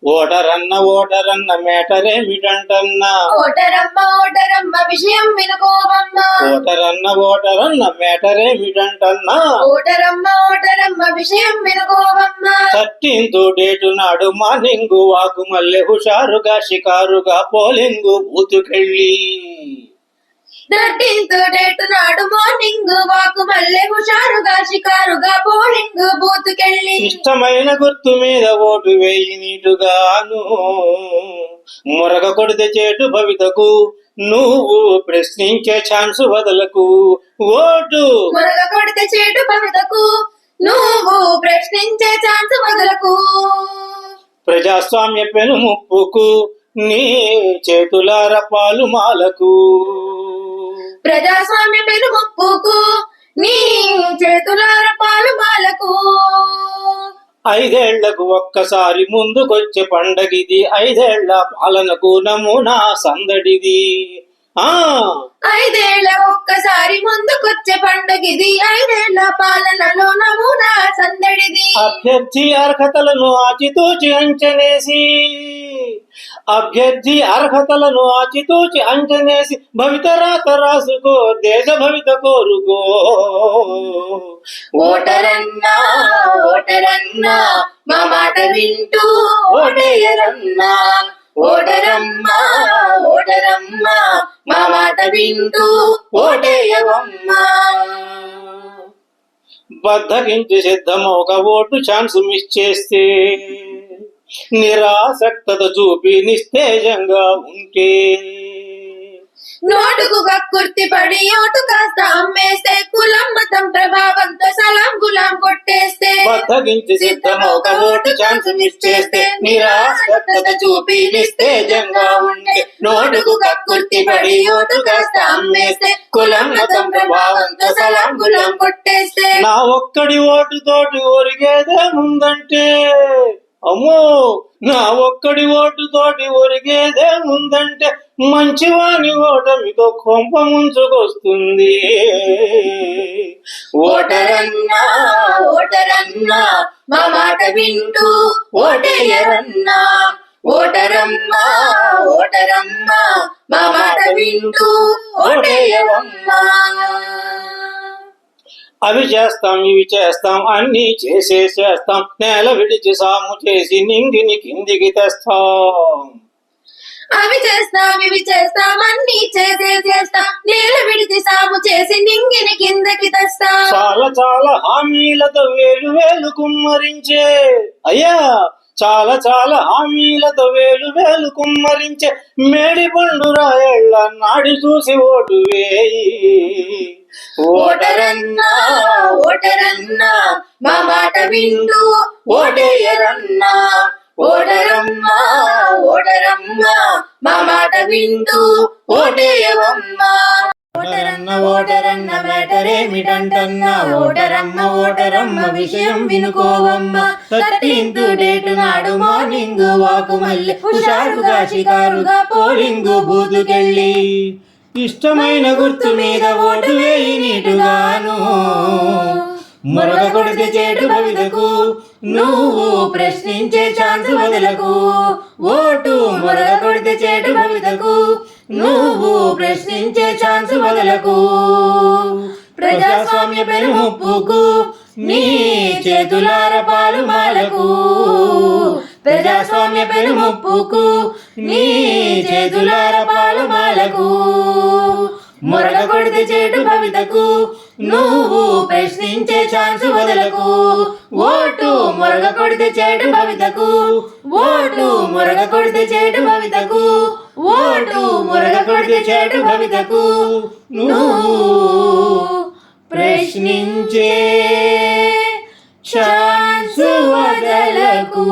ఓటరన్న మేటరేమిటంటన్నా. ఓటరమ్మ విషయం వినుకోవమ్మా. ఓటరన్న మేటరేమిటంటన్నా. ఓటరమ్మ విషయం వినుకోవమ్మా. 13th date నాడు మార్నింగు వాకు మల్లె హుషారుగా షికారుగా పోలింగు బూతుకెళ్ళి. 13th డేటు నాడు మార్నింగ్ వాకు మల్లె హుషారుగా షికారుగా పోలింగ్ బూతుకెళ్ళి. ఇష్టమైన గుర్తు మీద ఓటు వేయి నీటుగాను. మురగ కొడితే చేటు భవితకు నువ్వు ప్రశ్నించే ఛాన్స్ వదలకు. ఓటు మురగ కొడితే చేటు భవితకు నువ్వు ప్రశ్నించే ఛాన్స్ వదలకు. ప్రజాస్వామ్య పెను ముప్పుకు నీ చేతులార పాలు మాలకు. ప్రజాస్వామ్య పెను ముప్పుకు నీ చేతులార పాలు మాలకు. 5 ఏళ్లకు ఒక్కసారి ముందుకొచ్చే పండగిది. 5 ఏళ్ల పాలనకు నమూనా సందడిది. 5 ఏళ్ల ఒక్కసారి ముందుకొచ్చే పండగిది. 5 ఏళ్ల పాలనలో నమూనా సందడిది. అభ్యర్థి అర్హతలను ఆచితూచి అంచనేసి భవిత రాత రాసుకో, దేశ భవిత కోరుకో. ఓటరన్నా మా మాట వింటూ ఓటేయరన్నా. ఓటరమ్మా మా మాట వింటూ ఓటేయవమ్మా. బద్దకించి సిద్ధం ఒక ఓటు ఛాన్స్ మిస్ చేస్తే, నిరాసక్తత చూపి నిస్తేజంగా ఉంటే, నోటుకు కక్కుర్తి పడి ఓటు కాస్త అమ్మేస్తే, కులం మతం ప్రభావంతో సలాం గులాం కొట్టేస్తే. బద్దకించి సిద్ధం ఒక ఓటు ఛాన్స్ మిస్ చేస్తే, నిరాసక్తత చూపి నిస్తేజంగా ఉంటే, నోటుకు కక్కుర్తి పడి ఓటు కాస్త అమ్మేస్తే, కులం మతం ప్రభావంతో సలాం గులాం కొట్టేస్తే. నా ఒక్కడి ఓటు తోటి ఒరిగేదేముందంటే, అమ్మో నా ఒక్కడి ఓటు తోటి ఒరిగేదేముందంటే, మంచివాని ఓటమితో కొంప ముంచుకొస్తుంది. ఓటరన్నా మా మాట వింటూ ఓటేయరన్నా. ఓటరమ్మా మా మాట వింటూ ఓటేయవమ్మా. అవి చేస్తాం ఇవి చేస్తాం అన్ని చేసేసేస్తాం, నేల విడిచి సాము చేసి నింగిని కిందికి తెస్తాం. అవి చేస్తాం ఇవి చేస్తాం అన్ని చేసేసేస్తాం, నేల విడిచి సాము చేసి నింగిని కిందకి తెస్తాం. చాలా హామీలతో వేలు కుమ్మరించే అయ్యా, చాలా హామీలతో వేలు కుమ్మరించే మేడి పండు రాయళ్ళ నాడి చూసి ఓటు వేయి. ఓటరన్నా మా మాట వింటూ ఓటేయరన్నా. ఓటరమ్మా మా మాట వింటూ ఓటేయవమ్మా. ఓటరన్న మేటరేమిటంటన్నా. ఓటరమ్మ విషయం వినుకోవమ్మా. 13th డేటు నాడు మార్నింగ్ వాకు మళ్ళీ హుషారుగా షికారుగా పోలింగు బూతుకెళ్ళి. ఇష్టమైన గుర్తు మీద ఓటు వేయి నీటుగాను. మురగ కొడితే చేటు భవితకు నువ్వు ప్రశ్నించే ఛాన్స్ వదలకు. ఓటు మురగ కొడితే చేటు భవితకు నువ్వు ప్రశ్నించే ఛాన్స్ వదలకు. ప్రజాస్వామ్య పెను ముప్పుకు నీ చేతులార పాలు మాలకు. ప్రజాస్వామ్య పెను ముప్పుకు నీ చేతులార పాలు మాలకు. మురగ కొడితే చేటు భవితకు నువ్వు ప్రశ్నించే ఛాన్స్ వదలకు. ఓటు మురగ కొడితే చేటు భవితకు. ఓటు మురగ కొడితే చేటు భవితకు. ఓటు మురగ కొడితే చేటు భవితకు నువ్వు ప్రశ్నించే ఛాన్స్ వదలకు.